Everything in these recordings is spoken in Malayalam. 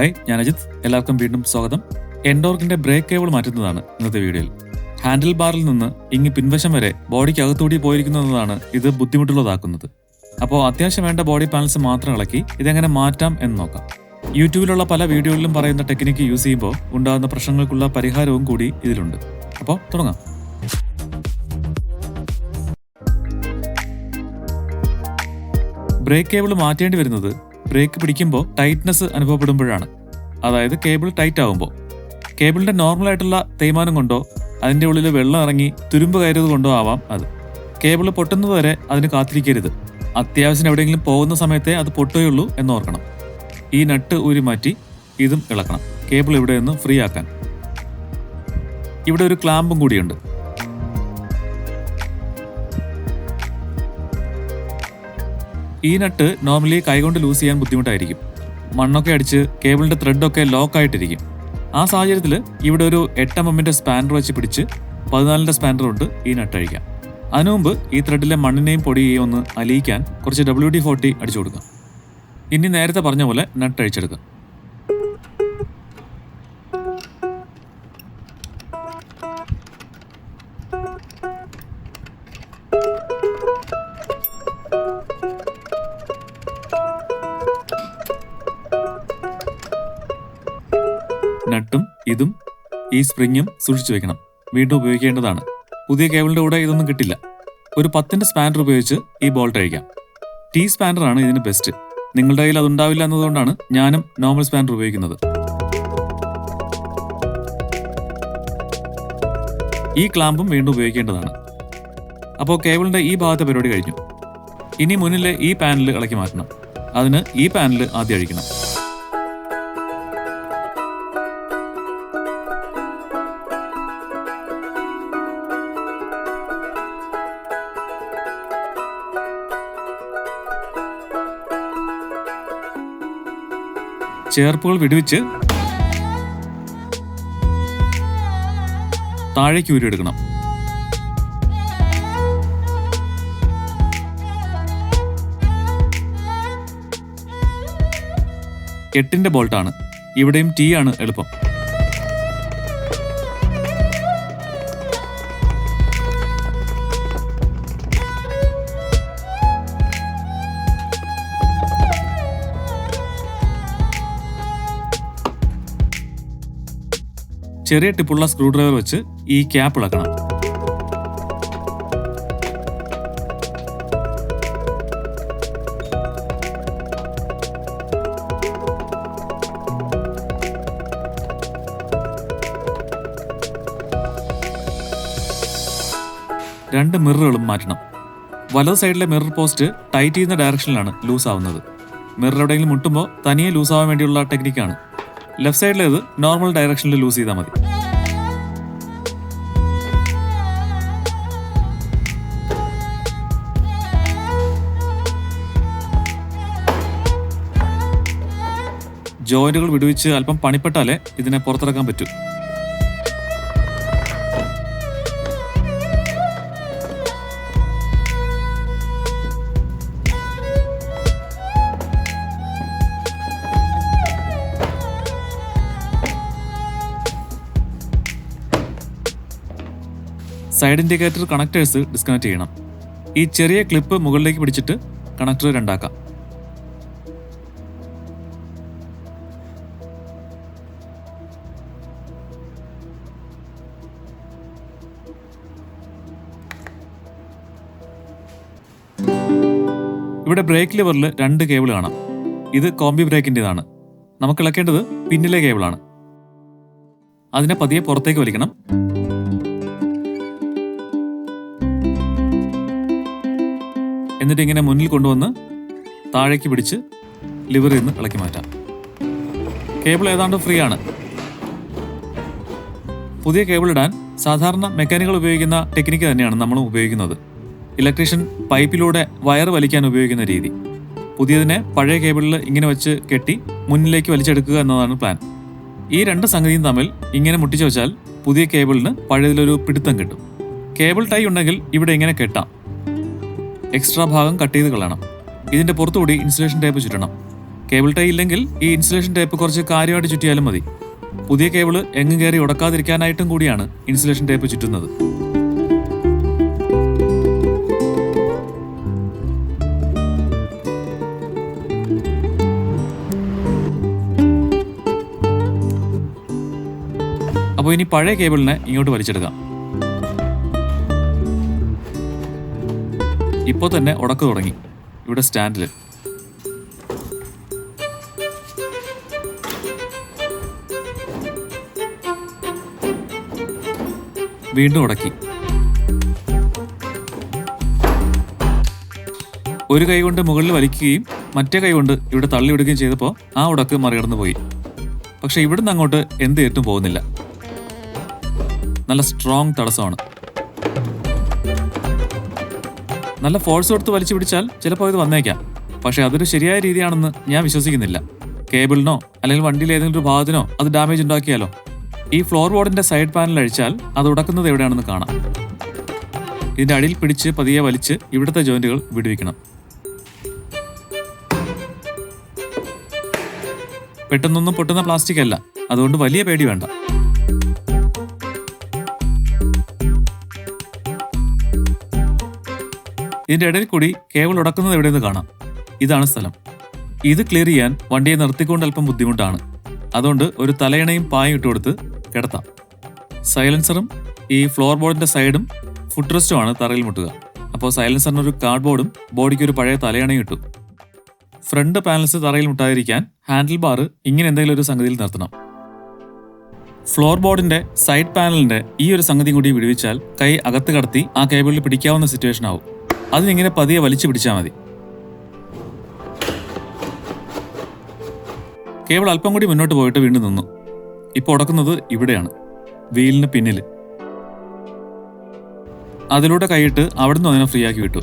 ഹായ്, ഞാൻ അജിത്ത്. എല്ലാവർക്കും വീണ്ടും സ്വാഗതം. എൻടോർക്കിന്റെ ബ്രേക്ക് കേബിൾ മാറ്റുന്നതാണ് ഇന്നത്തെ വീഡിയോയിൽ. ഹാൻഡിൽ ബാറിൽ നിന്ന് ഇങ്ങ് പിൻവശം വരെ ബോഡിക്ക് അകത്തൂടി പോയിരിക്കുന്നതാണ് ഇത് ബുദ്ധിമുട്ടുള്ളതാക്കുന്നത്. അപ്പോൾ അത്യാവശ്യം വേണ്ട ബോഡി പാനൽസ് മാത്രം ഇളക്കി ഇതെങ്ങനെ മാറ്റാം എന്ന് നോക്കാം. യൂട്യൂബിലുള്ള പല വീഡിയോകളിലും പറയുന്ന ടെക്നിക്ക് യൂസ് ചെയ്യുമ്പോൾ ഉണ്ടാകുന്ന പ്രശ്നങ്ങൾക്കുള്ള പരിഹാരവും കൂടി ഇതിലുണ്ട്. അപ്പോൾ തുടങ്ങാം. ബ്രേക്ക് കേബിൾ മാറ്റേണ്ടി വരുന്നത് ബ്രേക്ക് പിടിക്കുമ്പോൾ ടൈറ്റ്നസ് അനുഭവപ്പെടുമ്പോഴാണ്. അതായത് കേബിൾ ടൈറ്റ് ആകുമ്പോൾ. കേബിളിന്റെ നോർമലായിട്ടുള്ള തേയ്മാനം കൊണ്ടോ അതിൻ്റെ ഉള്ളിൽ വെള്ളം ഇറങ്ങി തുരുമ്പ് കയറിയത് കൊണ്ടോ ആവാം അത്. കേബിൾ പൊട്ടുന്നത് വരെ അതിന് കാത്തിരിക്കരുത്. അത്യാവശ്യം എവിടെയെങ്കിലും പോകുന്ന സമയത്തേ അത് പൊട്ടുകയുള്ളൂ എന്നോർക്കണം. ഈ നട്ട് ഊരി മാറ്റി ഇതും ഇളക്കണം, കേബിൾ ഇവിടെ നിന്ന് ഫ്രീ ആക്കാൻ. ഇവിടെ ഒരു ക്ലാമ്പും കൂടിയുണ്ട്. ഈ നട്ട് നോർമലി കൈകൊണ്ട് ലൂസ് ചെയ്യാൻ ബുദ്ധിമുട്ടായിരിക്കും. മണ്ണൊക്കെ അടിച്ച് കേബിളിന്റെ ത്രെഡൊക്കെ ലോക്കായിട്ടിരിക്കും. ആ സാഹചര്യത്തിൽ ഇവിടെ ഒരു 8 mm സ്പാനർ വെച്ച് പിടിച്ച് 14 സ്പാനർ കൊണ്ട് ഈ നട്ട് അഴിക്കാം. അതിനു മുമ്പ് ഈ ത്രെഡിലെ മണ്ണിനെയും പൊടിയെയും ഒന്ന് അലിയിക്കാൻ കുറച്ച് WD-40 അടിച്ചു കൊടുക്കാം. ഇനി നേരത്തെ പറഞ്ഞ പോലെ നട്ട് അഴിച്ചെടുക്കാം. നട്ടും ഇതും ഈ സ്പ്രിങ്ങും സൂക്ഷിച്ചു വെക്കണം. വീണ്ടും ഉപയോഗിക്കേണ്ടതാണ്. പുതിയ കേബിളിന്റെ കൂടെ ഇതൊന്നും കിട്ടില്ല. ഒരു 10 സ്പാനർ ഉപയോഗിച്ച് ഈ ബോൾട്ട് അഴിക്കാം. T സ്പാനറാണ് ഇതിന് ബെസ്റ്റ്. നിങ്ങളുടെ കയ്യിൽ അതുണ്ടാവില്ല എന്നതുകൊണ്ടാണ് ഞാനും നോർമൽ സ്പാനർ ഉപയോഗിക്കുന്നത്. ഈ ക്ലാമ്പും വീണ്ടും ഉപയോഗിക്കേണ്ടതാണ്. അപ്പോൾ കേബിളിന്റെ ഈ ഭാഗത്തെ പരിപാടി കഴിഞ്ഞു. ഇനി മുന്നിലെ ഈ പാനൽ ഇളക്കി മാറ്റണം. അതിന് ഈ പാനൽ ആദ്യം അഴിക്കണം. ചേർപ്പുകൾ വിടുവിച്ച് താഴേക്ക് ഊരിയെടുക്കണം. എട്ടിന്റെ ബോൾട്ടാണ്. ഇവിടെയും T ആണ് എളുപ്പം. ചെറിയ ടിപ്പുള്ള സ്ക്രൂ ഡ്രൈവർ വെച്ച് ഈ ക്യാപ്പ് ഇളക്കണം. രണ്ട് മിററുകളും മാറ്റണം. വലത് സൈഡിലെ മിറർ പോസ്റ്റ് ടൈറ്റ് ചെയ്യുന്ന ഡയറക്ഷനിലാണ് ലൂസ് ആവുന്നത്. മിറർ എവിടെയെങ്കിലും മുട്ടുമ്പോൾ തനിയെ ലൂസ് ആവാൻ വേണ്ടിയുള്ള ടെക്നിക്കാണ്. ലെഫ്റ്റ് സൈഡിലേത് നോർമൽ ഡയറക്ഷനിൽ ലൂസ് ചെയ്താൽ മതി. ജോയിന്റുകൾ വിടുവിച്ച് അല്പം പണിപ്പെട്ടാലേ ഇതിനെ പുറത്തിറക്കാൻ പറ്റൂ. സൈഡ് ഇൻഡിക്കേറ്റർ കണക്ടേഴ്സ് ഡിസ്കണക്ട് ചെയ്യണം. ഈ ചെറിയ ക്ലിപ്പ് മുകളിലേക്ക് പിടിച്ചിട്ട് കണക്ടർ രണ്ടാക്കാം. ഇവിടെ ബ്രേക്ക് ലിവറിൽ 2 കേബിൾ കാണാം. ഇത് കോംബി ബ്രേക്കിൻ്റെതാണ്. നമുക്ക് ഇളക്കേണ്ടത് പിന്നിലെ കേബിളാണ്. അതിനെ പതിയെ പുറത്തേക്ക് വലിക്കണം. എന്നിട്ട് ഇങ്ങനെ മുന്നിൽ കൊണ്ടുവന്ന് താഴേക്ക് പിടിച്ച് ലിവറിൽ നിന്ന് ഇളക്കി മാറ്റാം. കേബിൾ ഏതാണ്ട് ഫ്രീ ആണ്. പുതിയ കേബിൾ ഇടാൻ സാധാരണ മെക്കാനിക്കുകൾ ഉപയോഗിക്കുന്ന ടെക്നിക്ക് തന്നെയാണ് നമ്മളും ഉപയോഗിക്കുന്നത്. ഇലക്ട്രീഷ്യൻ പൈപ്പിലൂടെ വയർ വലിക്കാൻ ഉപയോഗിക്കുന്ന രീതി. പുതിയതിനെ പഴയ കേബിളിൽ ഇങ്ങനെ വെച്ച് കെട്ടി മുന്നിലേക്ക് വലിച്ചെടുക്കുക എന്നതാണ് പ്ലാൻ. ഈ 2 സംഗതിയും തമ്മിൽ ഇങ്ങനെ മുട്ടിച്ചു വെച്ചാൽ പുതിയ കേബിളിന് പഴയതിലൊരു പിടുത്തം കിട്ടും. കേബിൾ ടൈ ഉണ്ടെങ്കിൽ ഇവിടെ ഇങ്ങനെ കെട്ടാം. എക്സ്ട്രാ ഭാഗം കട്ട് ചെയ്ത് കളയണം. ഇതിന്റെ പുറത്തുകൂടി ഇൻസുലേഷൻ ടേപ്പ് ചുറ്റണം. കേബിൾ ടൈ ഇല്ലെങ്കിൽ ഈ ഇൻസുലേഷൻ ടേപ്പ് കുറച്ച് കാര്യമായിട്ട് ചുറ്റിയാലും മതി. പുതിയ കേബിള് എങ്ങും കയറി ഉടക്കാതിരിക്കാനായിട്ടും കൂടിയാണ് ഇൻസുലേഷൻ ടേപ്പ് ചുറ്റുന്നത്. അപ്പോൾ ഇനി പഴയ കേബിളിനെ ഇങ്ങോട്ട് വലിച്ചെടുക്കാം. ഇപ്പോൾ തന്നെ ഉടക്ക് തുടങ്ങി. ഇവിടെ സ്റ്റാൻഡിൽ വീണ്ടും ഉടക്കി. ഒരു കൈ കൊണ്ട് മുകളിൽ വലിക്കുകയും മറ്റേ കൈ കൊണ്ട് ഇവിടെ തള്ളിവിടുകയും ചെയ്തപ്പോൾ ആ ഉടക്ക് മറികടന്നു പോയി. പക്ഷെ ഇവിടുന്ന് അങ്ങോട്ട് എന്ത് ഏറ്റും പോകുന്നില്ല. നല്ല സ്ട്രോങ് തടസ്സമാണ്. നല്ല ഫോഴ്സ് കൊടുത്ത് വലിച്ചു പിടിച്ചാൽ ചിലപ്പോൾ ഇത് വന്നേക്കാം. പക്ഷെ അതൊരു ശരിയായ രീതിയാണെന്ന് ഞാൻ വിശ്വസിക്കുന്നില്ല. കേബിളിനോ അല്ലെങ്കിൽ വണ്ടിയിലെ ഏതെങ്കിലും ഒരു ഭാഗത്തിനോ അത് ഡാമേജ് ഉണ്ടാക്കിയാലോ? ഈ ഫ്ലോർ ബോർഡിന്റെ സൈഡ് പാനൽ അഴിച്ചാൽ അത് ഉടക്കുന്നത് എവിടെയാണെന്ന് കാണാം. ഇതിന്റെ അടിയിൽ പിടിച്ച് പതിയെ വലിച്ച് ഇവിടുത്തെ ജോയിന്റുകൾ വിടുവിക്കണം. പെട്ടെന്നൊന്നും പൊട്ടുന്ന പ്ലാസ്റ്റിക് അല്ല, അതുകൊണ്ട് വലിയ പേടി വേണ്ട. ഇതിന്റെ ഇടയിൽ കൂടി കേബിൾ ഉടക്കുന്നത് എവിടെയെന്ന് കാണാം. ഇതാണ് സ്ഥലം. ഇത് ക്ലിയർ ചെയ്യാൻ വണ്ടിയെ നിർത്തിക്കൊണ്ട് അല്പം ബുദ്ധിമുട്ടാണ്. അതുകൊണ്ട് ഒരു തലയണയും പായും ഇട്ടുകൊടുത്ത് കിടത്താം. സൈലൻസറും ഈ ഫ്ലോർ ബോർഡിന്റെ സൈഡും ഫുഡ് റെസ്റ്റുമാണ് തറയിൽ മുട്ടുക. അപ്പോൾ സൈലൻസറിനൊരു കാർഡ് ബോർഡും ബോഡിക്ക് ഒരു പഴയ തലയണയും ഇട്ടു. ഫ്രണ്ട് പാനൽസ് തറയിൽ മുട്ടാതിരിക്കാൻ ഹാൻഡിൽ ബാർ ഇങ്ങനെ എന്തെങ്കിലും ഒരു സംഗതിയിൽ നിർത്തണം. ഫ്ലോർ ബോർഡിന്റെ സൈഡ് പാനലിന്റെ ഈ ഒരു സംഗതി കൂടി വിടുവിച്ചാൽ കൈ അകത്ത് കടത്തി ആ കേബിളിൽ പിടിക്കാവുന്ന സിറ്റുവേഷൻ ആവും. അതിനിങ്ങനെ പതിയെ വലിച്ചു പിടിച്ചാൽ മതി. കേബിൾ അല്പം കൂടി മുന്നോട്ട് പോയിട്ട് വീണ്ടും നിന്നു. ഇപ്പോൾ ഉടക്കുന്നത് ഇവിടെയാണ്, വീലിന് പിന്നിൽ. അതിലൂടെ കൈയിട്ട് അവിടുന്ന് അതിനെ ഫ്രീ ആക്കി വിട്ടു.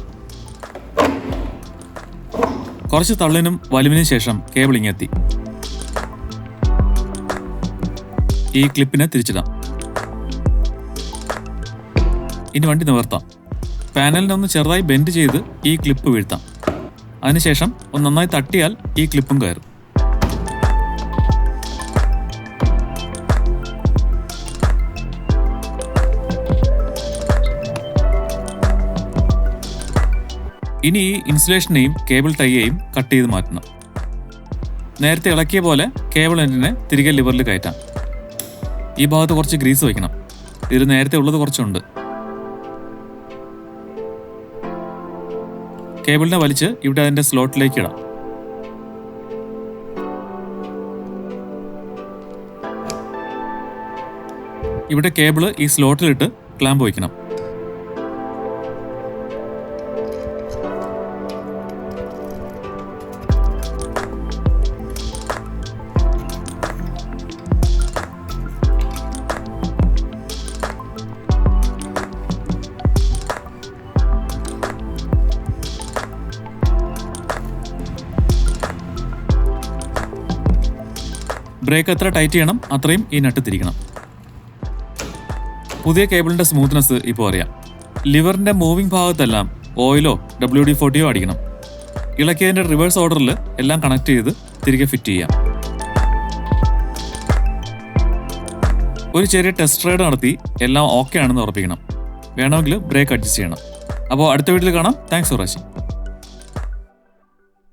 കുറച്ച് തള്ളിനും വലിവിനും ശേഷം കേബിൾ ഇങ്ങെത്തി. ഈ ക്ലിപ്പിനെ തിരിച്ചിടാം. ഇനി വണ്ടി നിവർത്താം. പാനലിനൊന്ന് ചെറുതായി ബെൻഡ് ചെയ്ത് ഈ ക്ലിപ്പ് വീഴ്ത്താം. അതിനുശേഷം ഒന്ന് നന്നായി തട്ടിയാൽ ഈ ക്ലിപ്പും കയറും. ഇനി ഈ ഇൻസുലേഷനെയും കേബിൾ ടൈയെയും കട്ട് ചെയ്ത് മാറ്റണം. നേരത്തെ ഇളക്കിയ പോലെ കേബിൾ എൻഡിനെ തിരികെ ലിവറിൽ കയറ്റാം. ഈ ഭാഗത്ത് കുറച്ച് ഗ്രീസ് വയ്ക്കണം. ഇതിൽ നേരത്തെ ഉള്ളത് കുറച്ചുണ്ട്. കേബിളിനെ വലിച്ച് ഇവിടെ അതിന്റെ സ്ലോട്ടിലേക്ക് ഇടാം. ഇവിടെ കേബിള് ഈ സ്ലോട്ടിലിട്ട് ക്ലാമ്പ് വയ്ക്കണം. ബ്രേക്ക് എത്ര ടൈറ്റ് ചെയ്യണം അത്രയും ഈ നട്ട് തിരിക്കണം. പുതിയ കേബിളിന്റെ സ്മൂത്ത്നെസ് ഇപ്പോൾ അറിയാം. ലിവറിന്റെ മൂവിംഗ് ഭാഗത്തെല്ലാം ഓയിലോ WD-40 അടിക്കണം. ഇളക്കിയതിന്റെ റിവേഴ്സ് ഓർഡറിൽ എല്ലാം കണക്ട് ചെയ്ത് തിരികെ ഫിറ്റ് ചെയ്യാം. ഒരു ചെറിയ ടെസ്റ്റ് റൈഡ് നടത്തി എല്ലാം ഓക്കെ ആണെന്ന് ഉറപ്പിക്കണം. വേണമെങ്കിൽ ബ്രേക്ക് അഡ്ജസ്റ്റ് ചെയ്യണം. അപ്പോൾ അടുത്ത വീഡിയോയിൽ കാണാം. Thanks for watching.